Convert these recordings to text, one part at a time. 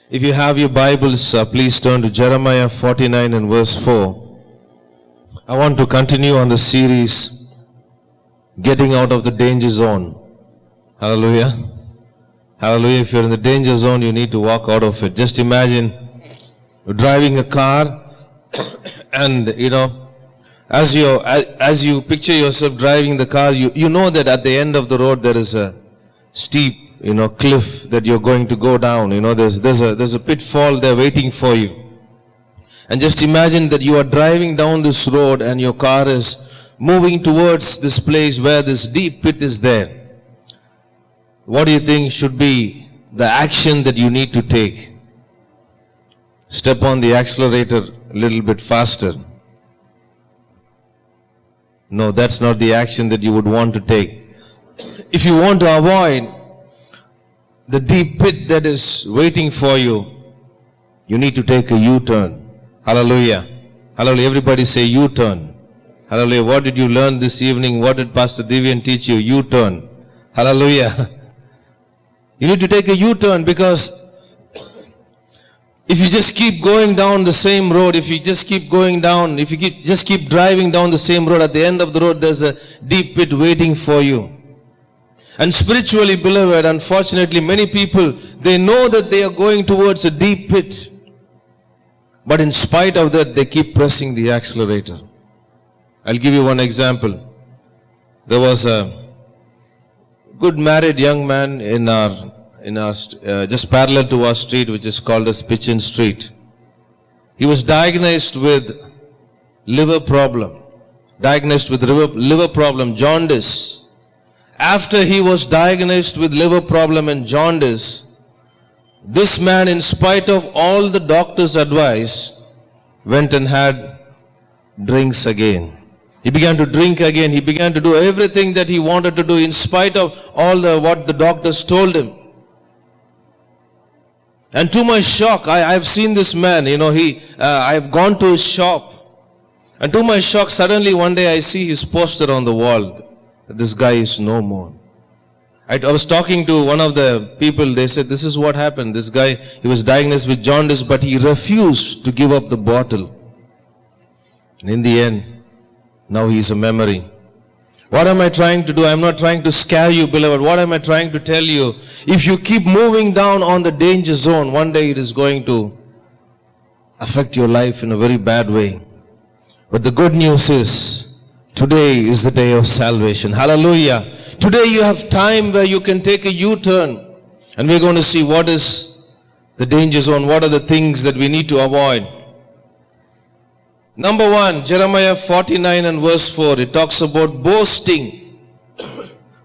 If you have your Bibles, please turn to Jeremiah 49 and verse 4. I want to continue on the series, Getting Out of the Danger Zone. Hallelujah. Hallelujah. If you're in the danger zone, you need to walk out of it. Just imagine you're driving a car and, as you picture yourself driving the car, you know that at the end of the road there is a steep cliff that you're going to go down. There's a pitfall there waiting for you. And just imagine that you are driving down this road and your car is moving towards this place where this deep pit is there. What do you think should be the action that you need to take? Step on the accelerator a little bit faster. No, that's not the action that you would want to take. If you want to avoid the deep pit that is waiting for you, you need to take a U-turn. Hallelujah. Hallelujah. Everybody say U-turn. Hallelujah. What did you learn this evening? What did Pastor Devian teach you? U-turn. Hallelujah. You need to take a U-turn, because if you just keep going down the same road, if you just keep driving down the same road, at the end of the road there's a deep pit waiting for you. And spiritually, beloved, unfortunately, many people, they know that they are going towards a deep pit. But in spite of that, they keep pressing the accelerator. I'll give you one example. There was a good married young man in our just parallel to our street, which is called as Pitchin Street. He was diagnosed with liver problem. Jaundice. After he was diagnosed with liver problem and jaundice, this man, in spite of all the doctor's advice, went and had drinks again. He began to drink again. He began to do everything that he wanted to do in spite of all what the doctors told him. And to my shock, I've seen this man, I've gone to his shop. And to my shock, suddenly one day I see his poster on the wall. This guy is no more. I was talking to one of the people. They said, this is what happened. This guy, he was diagnosed with jaundice, but he refused to give up the bottle. And in the end, now he's a memory. What am I trying to do? I'm not trying to scare you, beloved. What am I trying to tell you? If you keep moving down on the danger zone, one day it is going to affect your life in a very bad way. But the good news is, today is the day of salvation. Hallelujah. Today you have time where you can take a U-turn. And we're going to see what is the danger zone. What are the things that we need to avoid? Number one, Jeremiah 49 and verse 4. It talks about boasting.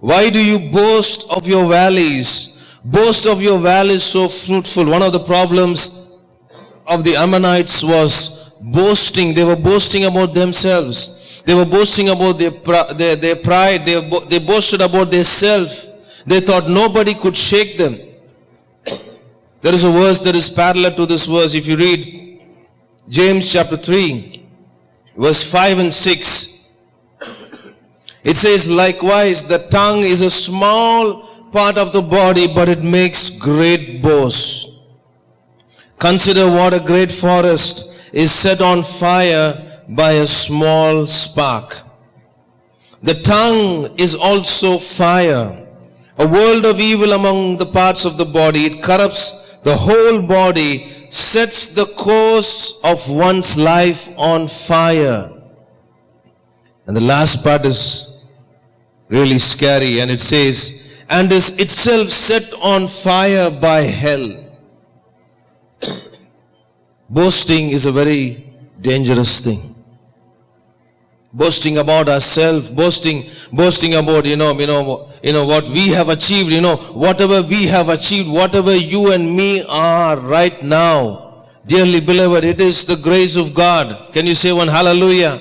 Why do you boast of your valleys? Boast of your valleys so fruitful. One of the problems of the Ammonites was boasting. They were boasting about themselves. They were boasting about their pride. They boasted about their self. They thought nobody could shake them. There is a verse that is parallel to this verse. If you read James chapter 3, verse 5 and 6, it says, likewise, the tongue is a small part of the body, but it makes great boast. Consider what a great forest is set on fire by a small spark. The tongue is also fire, a world of evil among the parts of the body. It corrupts the whole body, sets the course of one's life on fire. And the last part is really scary, and it says, and is itself set on fire by hell. Boasting is a very dangerous thing. Boasting about ourselves, boasting about, what we have achieved, whatever we have achieved, whatever you and me are right now. Dearly beloved, it is the grace of God. Can you say one hallelujah?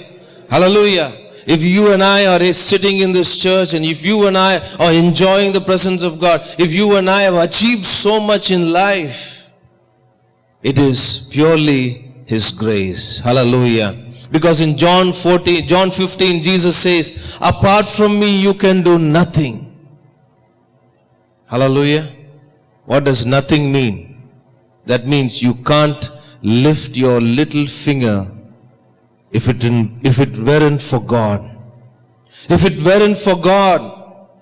Hallelujah. If you and I are sitting in this church, and if you and I are enjoying the presence of God, if you and I have achieved so much in life, it is purely His grace. Hallelujah. Because in John 15, Jesus says, apart from me, you can do nothing. Hallelujah. What does nothing mean? That means you can't lift your little finger if it weren't for God. If it weren't for God,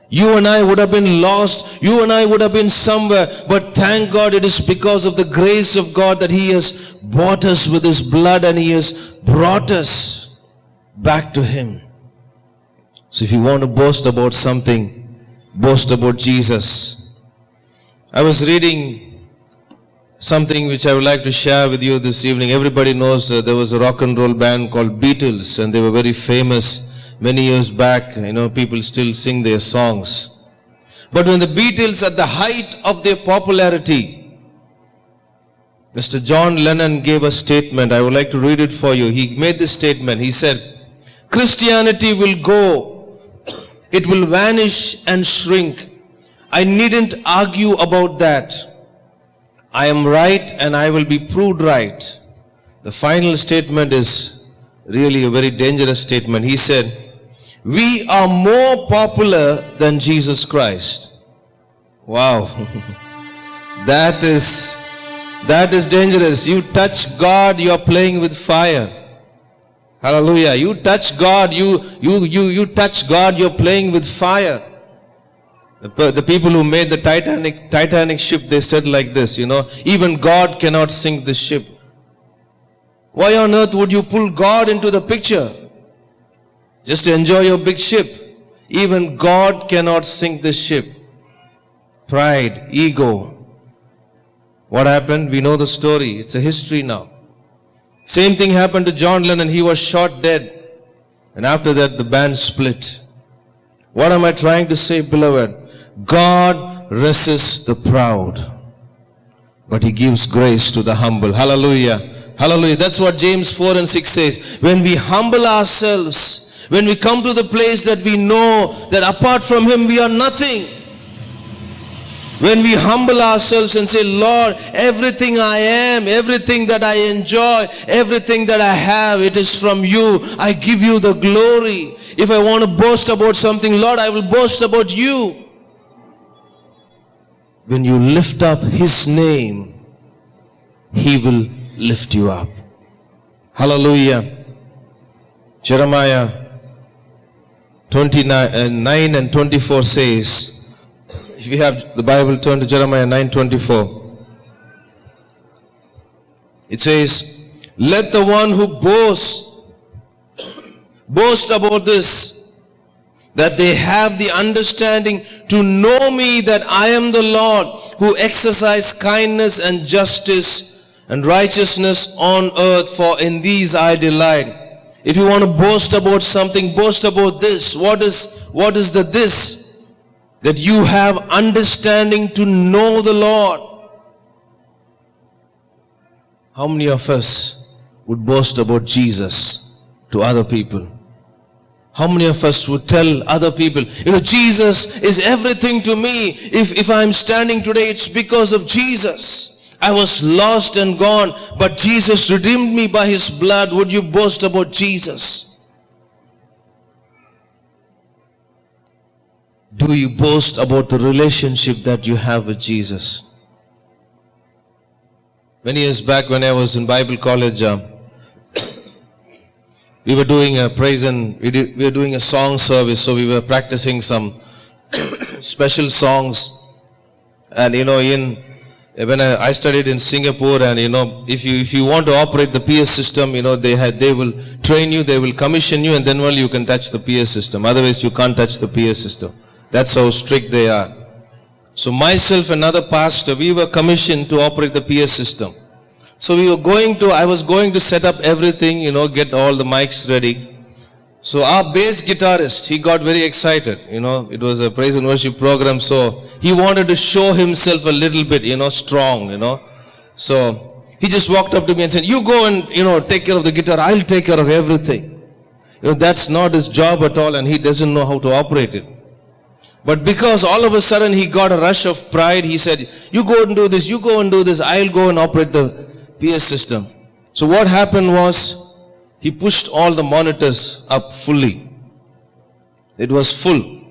you and I would have been lost. You and I would have been somewhere. But thank God it is because of the grace of God that He has bought us with His blood and He has brought us back to Him. So if you want to boast about something, boast about Jesus. I was reading something which I would like to share with you this evening. Everybody knows there was a rock and roll band called Beatles, and they were very famous. Many years back, people still sing their songs. But when the Beatles, at the height of their popularity, Mr. John Lennon gave a statement. I would like to read it for you. He made this statement. He said, Christianity will go. It will vanish and shrink. I needn't argue about that. I am right and I will be proved right. The final statement is really a very dangerous statement. He said, we are more popular than Jesus Christ. Wow. That is dangerous. You touch God, you are playing with fire. Hallelujah. You touch God, you touch God, you're playing with fire. The people who made the Titanic ship, they said like this, even God cannot sink the ship. Why on earth would you pull God into the picture? Just to enjoy your big ship. Even God cannot sink the ship. Pride, ego. What happened? We know the story. It's a history now. Same thing happened to John Lennon. He was shot dead. And after that, the band split. What am I trying to say, beloved? God resists the proud, but He gives grace to the humble. Hallelujah. Hallelujah. That's what James 4 and 6 says. When we humble ourselves, when we come to the place that we know that apart from Him we are nothing. When we humble ourselves and say, Lord, everything I am, everything that I enjoy, everything that I have, it is from You. I give You the glory. If I want to boast about something, Lord, I will boast about You. When you lift up His name, He will lift you up. Hallelujah. Jeremiah 9 and 24 says, if you have the Bible, turn to Jeremiah 9:24. It says, let the one who boasts boast about this, that they have the understanding to know Me, that I am the Lord who exercise kindness and justice and righteousness on earth, for in these I delight. If you want to boast about something, boast about this. What is the this? That you have understanding to know the Lord. How many of us would boast about Jesus to other people? How many of us would tell other people, Jesus is everything to me. If I'm standing today, it's because of Jesus. I was lost and gone, but Jesus redeemed me by His blood. Would you boast about Jesus? Do you boast about the relationship that you have with Jesus? Many years back when I was in Bible college, we were doing a praise and we were doing a song service, so we were practicing some special songs. And when I studied in Singapore, and if you want to operate the PS system, they will train you, they will commission you, and then only you can touch the PS system. Otherwise you can't touch the PS system. That's how strict they are. So myself and another pastor, we were commissioned to operate the PS system. So I was going to set up everything, get all the mics ready. So our bass guitarist, he got very excited. It was a praise and worship program, so he wanted to show himself a little bit, strong, So he just walked up to me and said, you go and, take care of the guitar. I'll take care of everything. That's not his job at all, and he doesn't know how to operate it. But because all of a sudden he got a rush of pride, he said, you go and do this, you go and do this. I'll go and operate the PS system. So what happened was, he pushed all the monitors up fully. It was full.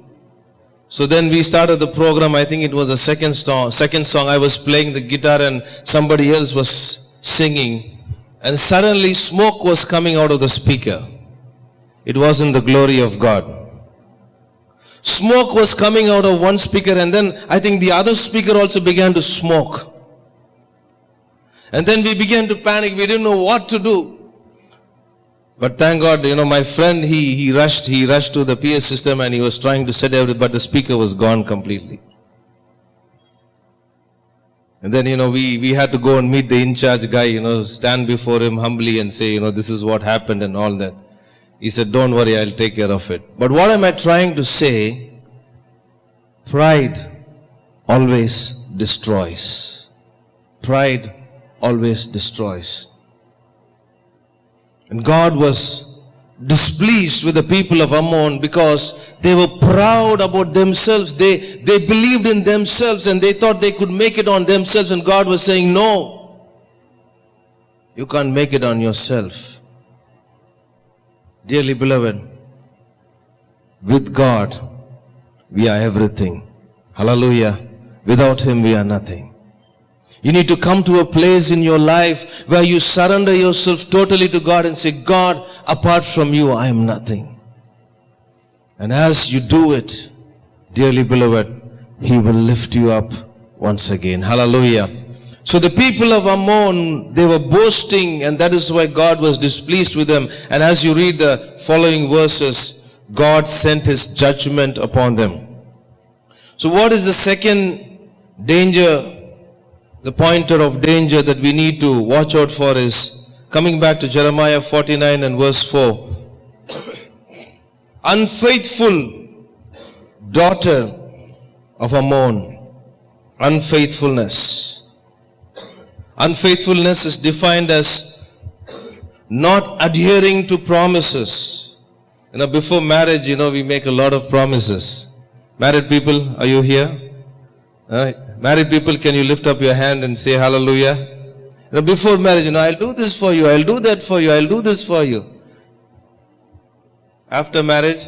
So then we started the program. I think it was the second song. I was playing the guitar and somebody else was singing. And suddenly smoke was coming out of the speaker. It wasn't the glory of God. Smoke was coming out of one speaker, and then I think the other speaker also began to smoke. And then we began to panic. We didn't know what to do. But thank God, my friend, he rushed to the PA system and he was trying to set everything, but the speaker was gone completely. And then, we had to go and meet the in-charge guy, stand before him humbly and say, this is what happened and all that. He said, don't worry, I'll take care of it. But what am I trying to say? Pride always destroys. Pride always destroys. And God was displeased with the people of Ammon because they were proud about themselves. They believed in themselves and they thought they could make it on themselves. And God was saying, no, you can't make it on yourself. Dearly beloved, with God, we are everything. Hallelujah. Without Him, we are nothing. You need to come to a place in your life where you surrender yourself totally to God and say, God, apart from you, I am nothing. And as you do it, dearly beloved, He will lift you up once again. Hallelujah. So the people of Ammon, they were boasting, and that is why God was displeased with them. And as you read the following verses, God sent His judgment upon them. So what is the second danger? The pointer of danger that we need to watch out for is coming back to Jeremiah 49 and verse 4. Unfaithful daughter of Ammon. Unfaithfulness. Unfaithfulness is defined as not adhering to promises. Before marriage, we make a lot of promises. Married people, are you here? Married people, can you lift up your hand and say hallelujah? Before marriage, I'll do this for you, I'll do that for you, I'll do this for you. After marriage,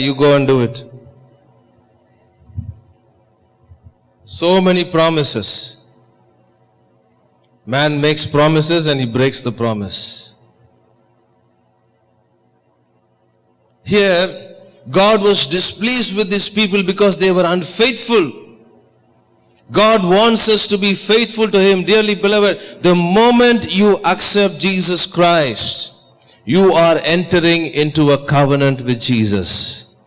you go and do it. So many promises. Man makes promises and he breaks the promise. Here, God was displeased with these people because they were unfaithful. God wants us to be faithful to Him. Dearly beloved, the moment you accept Jesus Christ, you are entering into a covenant with Jesus.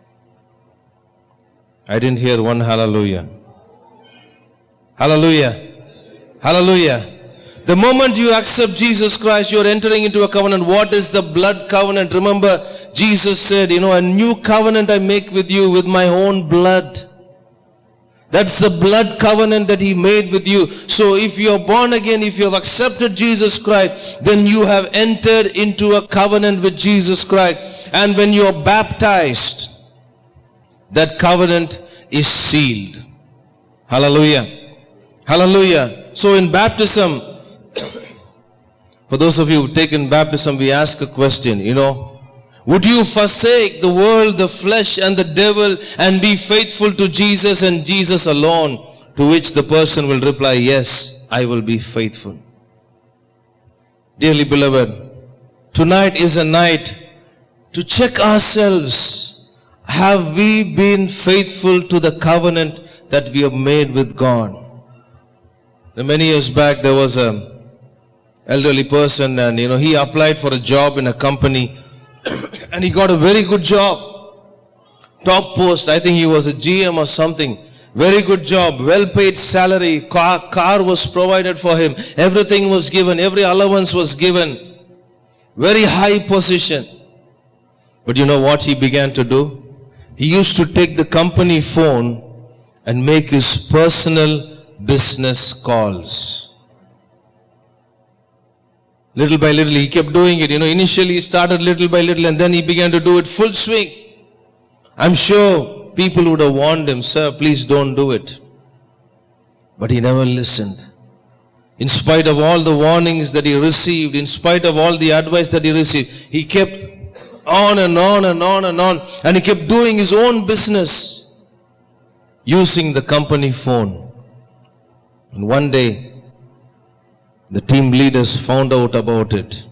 I didn't hear one hallelujah. Hallelujah. Hallelujah. The moment you accept Jesus Christ, you are entering into a covenant. What is the blood covenant? Remember, Jesus said, a new covenant I make with you with my own blood. That's the blood covenant that He made with you. So if you are born again, if you have accepted Jesus Christ, then you have entered into a covenant with Jesus Christ. And when you are baptized, that covenant is sealed. Hallelujah. Hallelujah. So in baptism, for those of you who've taken baptism, we ask a question, would you forsake the world, the flesh and the devil and be faithful to Jesus and Jesus alone? To which the person will reply, yes, I will be faithful. Dearly beloved, tonight is a night to check ourselves. Have we been faithful to the covenant that we have made with God? Many years back, there was an elderly person and he applied for a job in a company. And he got a very good job. Top post. I think he was a GM or something. Very good job. Well paid salary. Car was provided for him. Everything was given. Every allowance was given. Very high position. But you know what he began to do? He used to take the company phone and make his personal business calls. Little by little, he kept doing it. Initially he started little by little and then he began to do it full swing. I'm sure people would have warned him, sir, please don't do it. But he never listened. In spite of all the warnings that he received, in spite of all the advice that he received, he kept on and on and on and on. And he kept doing his own business. using the company phone. And one day, the team leaders found out about it.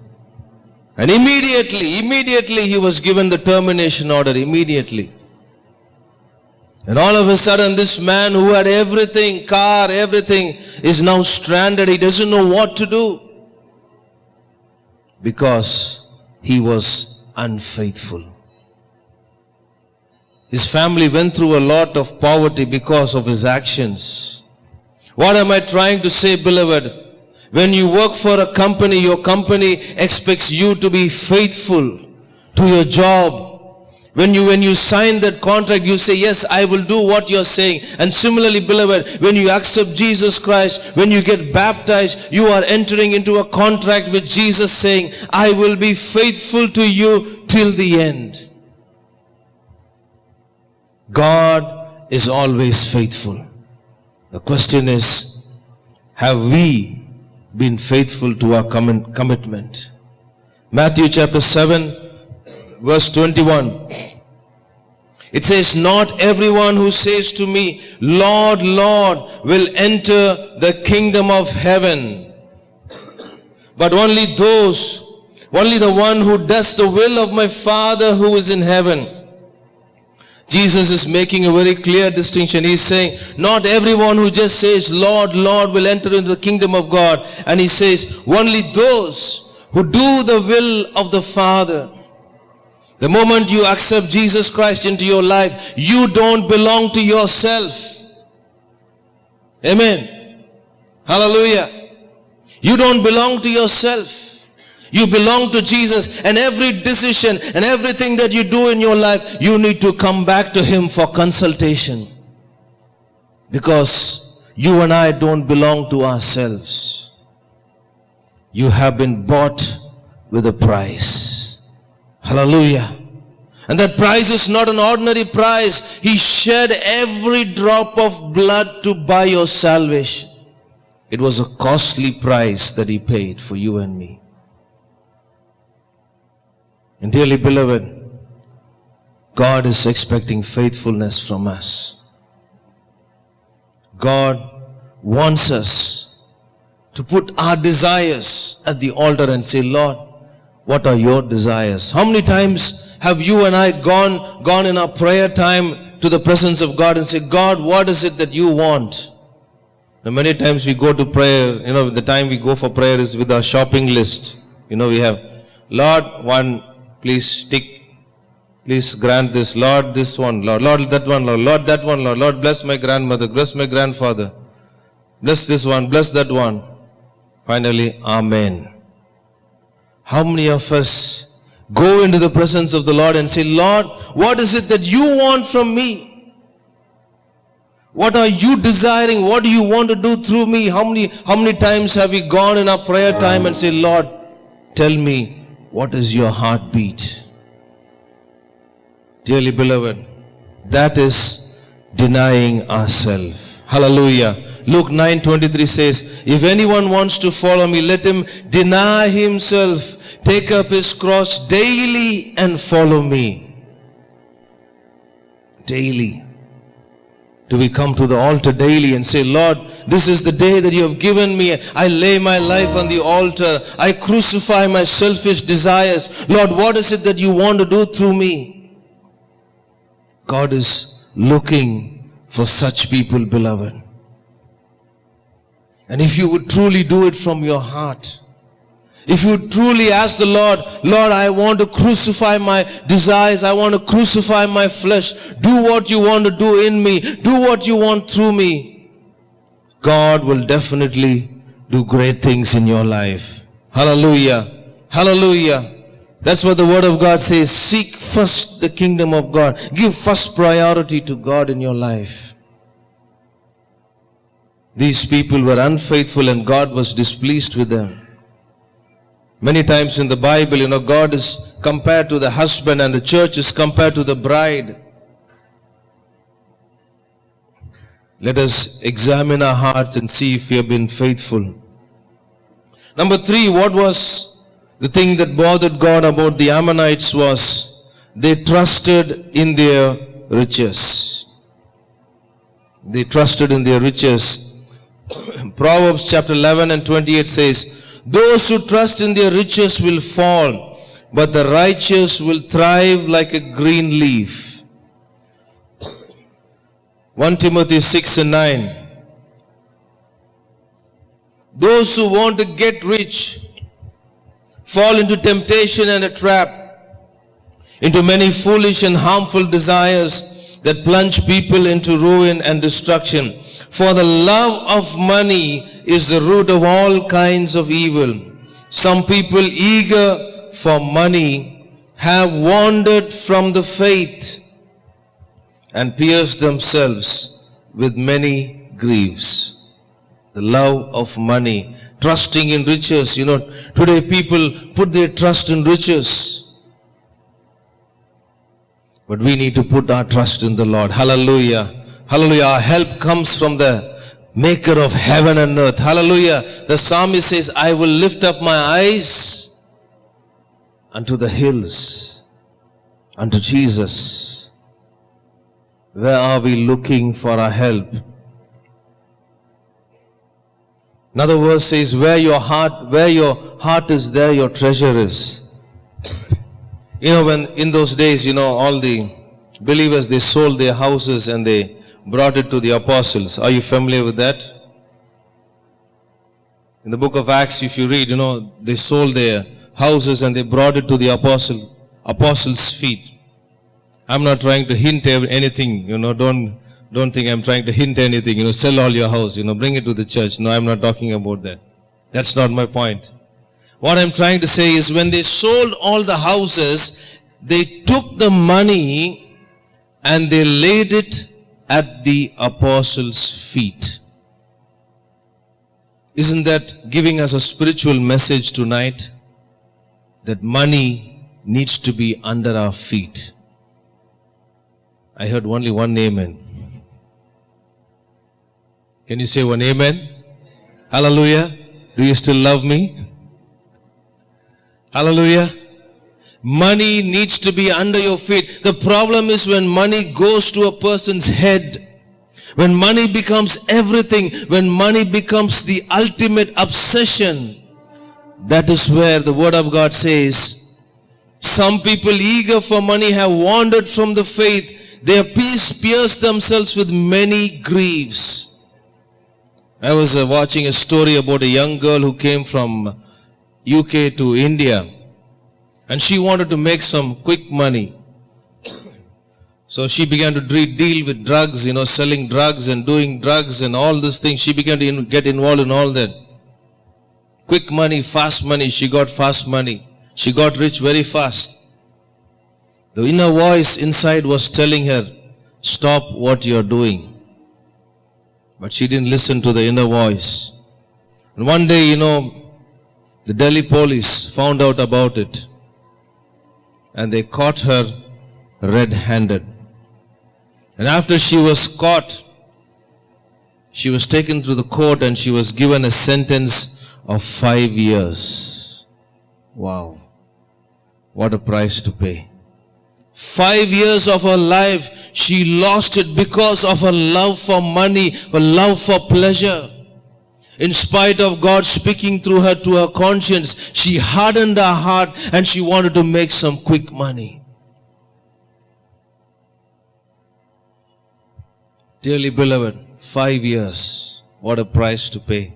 And immediately he was given the termination order, immediately. And all of a sudden, this man who had everything, car, everything, is now stranded. He doesn't know what to do. Because he was unfaithful. His family went through a lot of poverty because of his actions. What am I trying to say, beloved? When you work for a company, your company expects you to be faithful to your job. When you sign that contract, you say, yes, I will do what you're saying. And similarly, beloved, when you accept Jesus Christ, when you get baptized, you are entering into a contract with Jesus saying, I will be faithful to you till the end. God is always faithful. The question is, have we been faithful to our commitment? Matthew chapter 7, verse 21. It says, not everyone who says to me, Lord, Lord, will enter the kingdom of heaven, but only the one who does the will of my Father who is in heaven. Jesus is making a very clear distinction. He's saying, not everyone who just says, Lord, Lord, will enter into the kingdom of God. And he says, only those who do the will of the Father. The moment you accept Jesus Christ into your life, you don't belong to yourself. Amen. Hallelujah. You don't belong to yourself. You belong to Jesus, and every decision and everything that you do in your life, you need to come back to Him for consultation. Because you and I don't belong to ourselves. You have been bought with a price. Hallelujah. And that price is not an ordinary price. He shed every drop of blood to buy your salvation. It was a costly price that He paid for you and me. And dearly beloved, God is expecting faithfulness from us. God wants us to put our desires at the altar and say, Lord, what are your desires? How many times have you and I gone in our prayer time to the presence of God and say, God, what is it that you want? Now, many times we go to prayer, the time we go for prayer is with our shopping list. We have, Lord, one, please tick, please grant this, Lord, this one, Lord, that one, Lord, that one, Lord, bless my grandmother, bless my grandfather, bless this one, bless that one. Finally, Amen. How many of us go into the presence of the Lord and say, Lord, what is it that you want from me? What are you desiring? What do you want to do through me? How many times have we gone in our prayer time and say, Lord, tell me, what is your heartbeat? Dearly beloved, that is denying ourselves. Hallelujah. Luke 9:23 says, if anyone wants to follow me, let him deny himself, take up his cross daily and follow me. Daily. Do we come to the altar daily and say, Lord, this is the day that you have given me. I lay my life on the altar. I crucify my selfish desires. Lord, what is it that you want to do through me? God is looking for such people, beloved. And if you would truly do it from your heart, if you truly ask the Lord, Lord, I want to crucify my desires. I want to crucify my flesh. Do what you want to do in me. Do what you want through me. God will definitely do great things in your life. Hallelujah. Hallelujah. That's what the Word of God says. Seek first the kingdom of God. Give first priority to God in your life. These people were unfaithful and God was displeased with them. Many times in the Bible, God is compared to the husband and the church is compared to the bride. Let us examine our hearts and see if we have been faithful. Number 3, what was the thing that bothered God about the Ammonites was they trusted in their riches. They trusted in their riches. Proverbs chapter 11 and 28 says, those who trust in their riches will fall, but the righteous will thrive like a green leaf. 1 Timothy 6 and 9. Those who want to get rich fall into temptation and a trap, into many foolish and harmful desires that plunge people into ruin and destruction. For the love of money is the root of all kinds of evil. Some people eager for money have wandered from the faith and pierced themselves with many griefs. The love of money, trusting in riches. Today people put their trust in riches. But we need to put our trust in the Lord. Hallelujah. Hallelujah. Our help comes from the maker of heaven and earth. Hallelujah. The psalmist says, I will lift up my eyes unto the hills, unto Jesus. Where are we looking for our help? Another verse says, where your heart is, there your treasure is. When in those days, all the believers, they sold their houses and they brought it to the apostles. Are you familiar with that? In the book of Acts, if you read, they sold their houses and they brought it to the apostles' feet. I'm not trying to hint anything, don't think I'm trying to hint anything, sell all your house, bring it to the church. No, I'm not talking about that. That's not my point. What I'm trying to say is when they sold all the houses, they took the money and they laid it at the apostles' feet. Isn't that giving us a spiritual message tonight? That money needs to be under our feet. I heard only one amen. Can you say one amen? Hallelujah. Do you still love me? Hallelujah. Money needs to be under your feet. The problem is when money goes to a person's head, when money becomes everything, when money becomes the ultimate obsession, that is where the word of God says, some people eager for money have wandered from the faith. They have pierced themselves with many griefs. I was watching a story about a young girl who came from UK to India. And she wanted to make some quick money. So she began to deal with drugs, selling drugs and doing drugs and all these things. She began to get involved in all that. Quick money, fast money. She got fast money. She got rich very fast. The inner voice inside was telling her, stop what you're doing. But she didn't listen to the inner voice. And one day, the Delhi police found out about it. And they caught her red-handed. And after she was caught, she was taken to the court and she was given a sentence of 5 years. Wow. What a price to pay. 5 years of her life, she lost it because of her love for money, her love for pleasure. In spite of God speaking through her to her conscience, she hardened her heart and she wanted to make some quick money. Dearly beloved, 5 years, what a price to pay.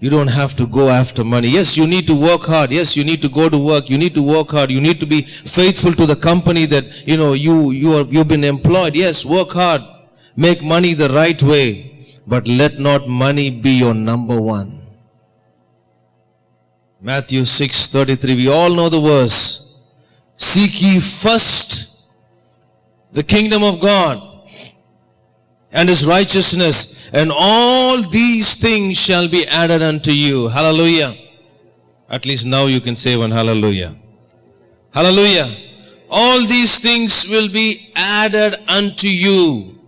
You don't have to go after money. Yes, you need to work hard. Yes, you need to go to work. You need to work hard. You need to be faithful to the company that, you've been employed. Yes, work hard. Make money the right way. But let not money be your number one. Matthew 6:33. We all know the verse. Seek ye first the kingdom of God and His righteousness, and all these things shall be added unto you. Hallelujah. At least now you can say one hallelujah. Hallelujah. All these things will be added unto you.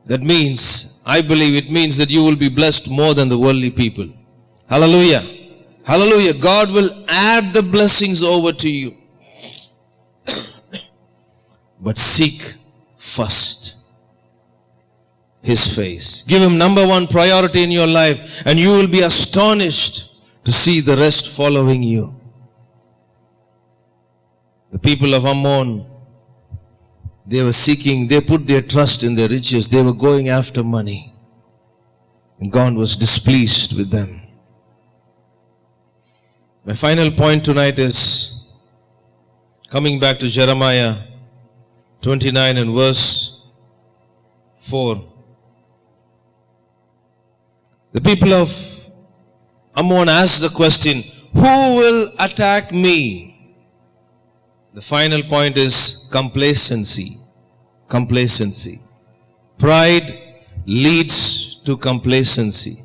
That means, I believe it means that you will be blessed more than the worldly people. Hallelujah. Hallelujah. God will add the blessings over to you. But seek first. His face. Give Him number one priority in your life, and you will be astonished to see the rest following you. The people of Ammon, they were seeking, they put their trust in their riches. They were going after money. And God was displeased with them. My final point tonight is coming back to Jeremiah 29 and verse 4. The people of Ammon asked the question, who will attack me? The final point is complacency. Complacency. Pride leads to complacency.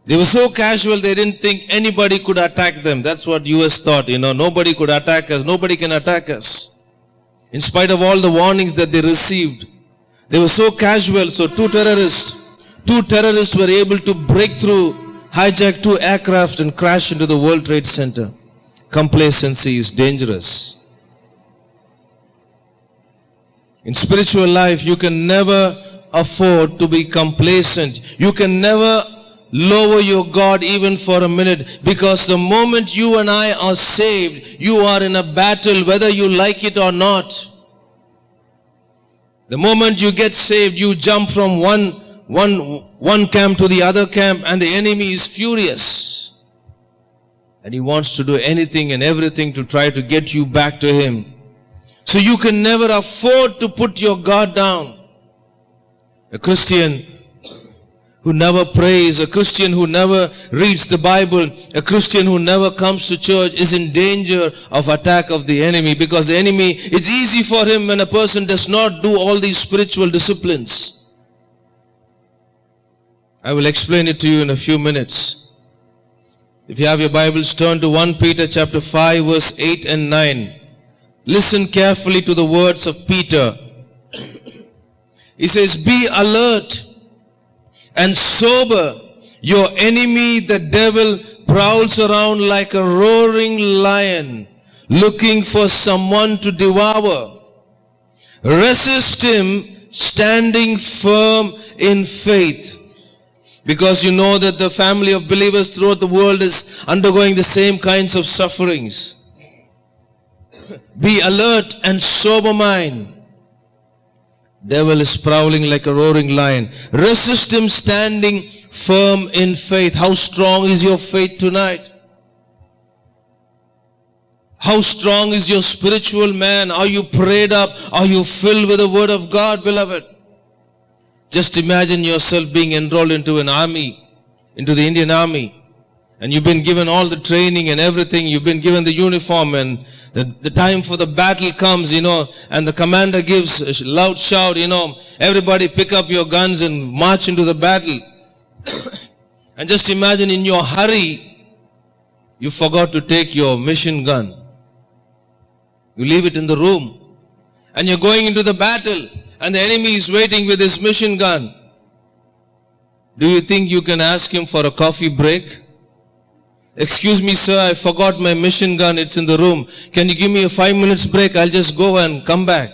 They were so casual, they didn't think anybody could attack them. That's what US thought, nobody could attack us. Nobody can attack us. In spite of all the warnings that they received, they were so casual. So two terrorists were able to break through, hijack 2 aircraft and crash into the World Trade Center. Complacency is dangerous. In spiritual life, you can never afford to be complacent. You can never lower your God even for a minute, because the moment you and I are saved, you are in a battle whether you like it or not. The moment you get saved, you jump from one camp to the other camp, and the enemy is furious. And he wants to do anything and everything to try to get you back to him. So you can never afford to put your guard down. A Christian who never prays, a Christian who never reads the Bible, a Christian who never comes to church is in danger of attack of the enemy, because the enemy, it's easy for him when a person does not do all these spiritual disciplines. I will explain it to you in a few minutes. If you have your Bibles, turn to 1 Peter chapter 5 verse 8 and 9. Listen carefully to the words of Peter. He says, be alert and sober. Your enemy, the devil, prowls around like a roaring lion, looking for someone to devour. Resist him, standing firm in faith. Because you know that the family of believers throughout the world is undergoing the same kinds of sufferings. Be alert and sober mind. Devil is prowling like a roaring lion. Resist him, standing firm in faith. How strong is your faith tonight? How strong is your spiritual man? Are you prayed up? Are you filled with the word of God, beloved? Just imagine yourself being enrolled into an army, into the Indian Army. And you've been given all the training and everything. You've been given the uniform, and the time for the battle comes, and the commander gives a loud shout, everybody pick up your guns and march into the battle. And just imagine, in your hurry, you forgot to take your mission gun. You leave it in the room. And you're going into the battle, and the enemy is waiting with his mission gun. Do you think you can ask him for a coffee break? Excuse me, sir, I forgot my mission gun. It's in the room. Can you give me a 5 minutes break? I'll just go and come back.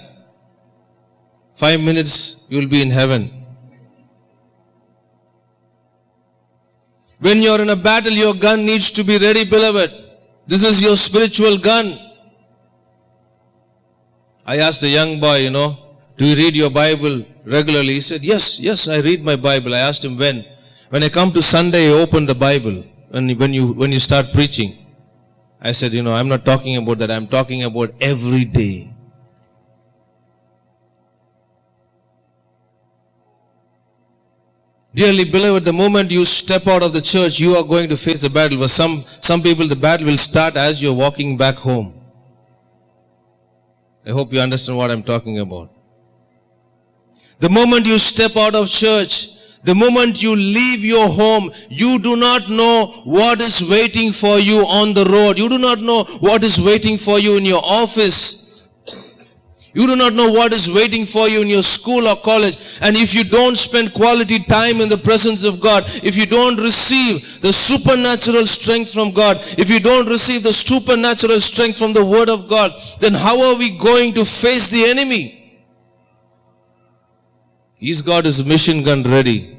5 minutes, you'll be in heaven. When you're in a battle, your gun needs to be ready, beloved. This is your spiritual gun. I asked a young boy, do you read your Bible regularly? He said, yes, I read my Bible. I asked him when. When I come to Sunday, I open the Bible. And when you start preaching, I said, I'm not talking about that. I'm talking about every day. Dearly beloved, the moment you step out of the church, you are going to face a battle. For some people, the battle will start as you're walking back home. I hope you understand what I'm talking about. The moment you step out of church, the moment you leave your home, you do not know what is waiting for you on the road. You do not know what is waiting for you in your office. You do not know what is waiting for you in your school or college. And if you don't spend quality time in the presence of God, if you don't receive the supernatural strength from God, if you don't receive the supernatural strength from the Word of God, then how are we going to face the enemy? He's got his mission gun ready.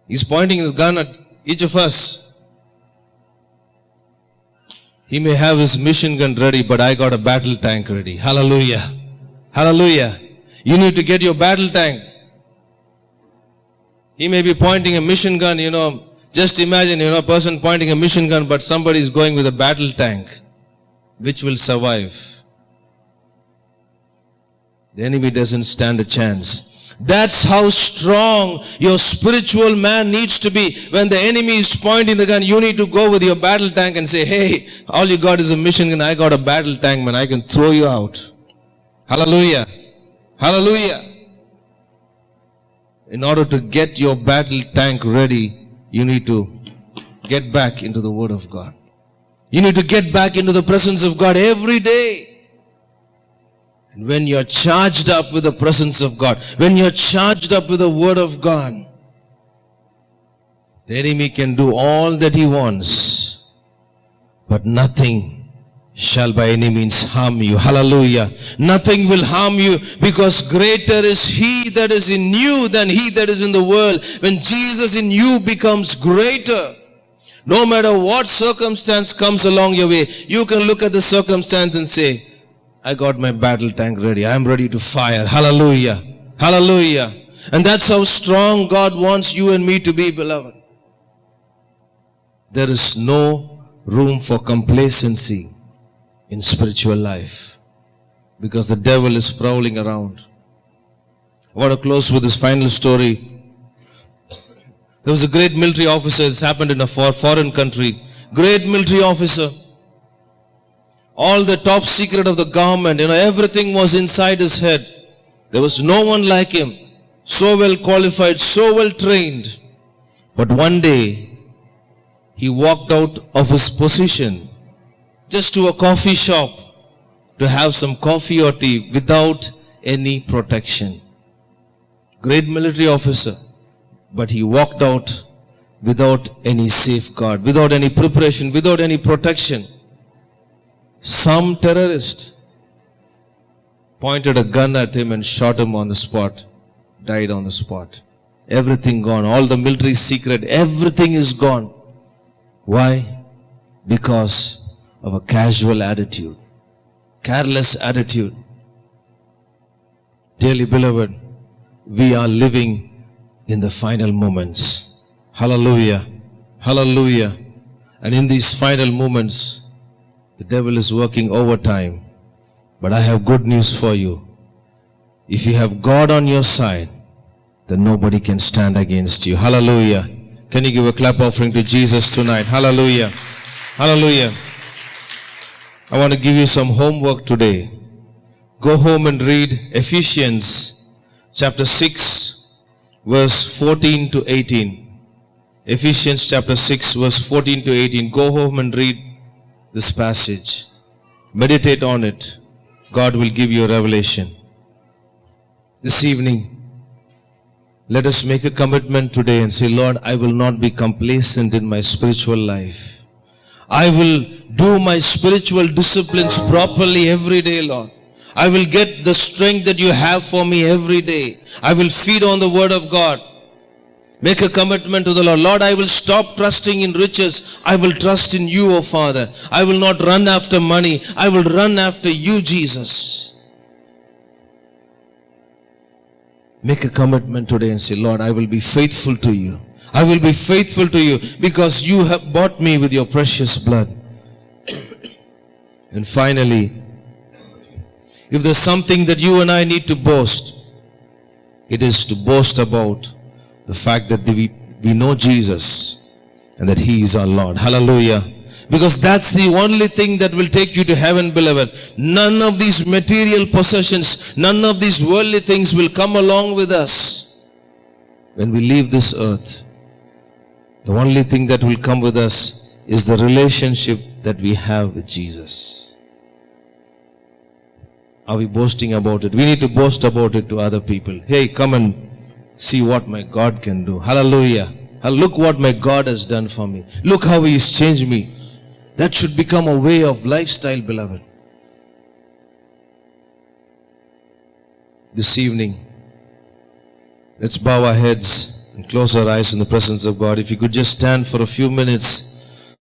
He's pointing his gun at each of us. He may have his mission gun ready, but I got a battle tank ready. Hallelujah. Hallelujah. You need to get your battle tank. He may be pointing a mission gun, just imagine, a person pointing a mission gun, but somebody is going with a battle tank, which will survive. The enemy doesn't stand a chance. That's how strong your spiritual man needs to be. When the enemy is pointing the gun, you need to go with your battle tank and say, hey, all you got is a mission gun. I got a battle tank, man. I can throw you out. Hallelujah. Hallelujah. In order to get your battle tank ready, you need to get back into the Word of God. You need to get back into the presence of God every day. And when you're charged up with the presence of God, when you're charged up with the Word of God, the enemy can do all that he wants, but nothing shall by any means harm you. Hallelujah. Nothing will harm you, because greater is He that is in you than he that is in the world. When Jesus in you becomes greater, no matter what circumstance comes along your way, you can look at the circumstance and say, I got my battle tank ready. I am ready to fire. Hallelujah. Hallelujah. And that's how strong God wants you and me to be, beloved. There is no room for complacency in spiritual life, because the devil is prowling around. I want to close with this final story. There was a great military officer. This happened in a foreign country. Great military officer. All the top secret of the government, everything was inside his head. There was no one like him. So well qualified, so well trained. But one day, he walked out of his position just to a coffee shop to have some coffee or tea without any protection. Great military officer, but he walked out without any safeguard, without any preparation, without any protection. Some terrorist pointed a gun at him and shot him on the spot, died on the spot. Everything gone, all the military secret, everything is gone. Why? Because of a casual attitude, careless attitude. Dearly beloved, we are living in the final moments. Hallelujah. Hallelujah. And in these final moments, the devil is working overtime. But I have good news for you. If you have God on your side, then nobody can stand against you. Hallelujah. Can you give a clap offering to Jesus tonight? Hallelujah. Hallelujah. I want to give you some homework today. Go home and read Ephesians chapter 6, verse 14 to 18. Ephesians chapter 6, verse 14 to 18. Go home and read this passage. Meditate on it. God will give you a revelation. This evening, let us make a commitment today and say, Lord, I will not be complacent in my spiritual life. I will do my spiritual disciplines properly every day, Lord. I will get the strength that you have for me every day. I will feed on the Word of God. Make a commitment to the Lord. Lord, I will stop trusting in riches. I will trust in you, O Father. I will not run after money. I will run after you, Jesus. Make a commitment today and say, Lord, I will be faithful to you. I will be faithful to you because you have bought me with your precious blood. And finally, if there's something that you and I need to boast, it is to boast about the fact that we know Jesus and that He is our Lord. Hallelujah. Because that's the only thing that will take you to heaven, beloved. None of these material possessions, none of these worldly things will come along with us when we leave this earth. The only thing that will come with us is the relationship that we have with Jesus. Are we boasting about it? We need to boast about it to other people. Hey, come and see what my God can do. Hallelujah. Look what my God has done for me. Look how He has changed me. That should become a way of lifestyle, beloved. this evening. Let's bow our heads and close our eyes in the presence of God. If you could just stand for a few minutes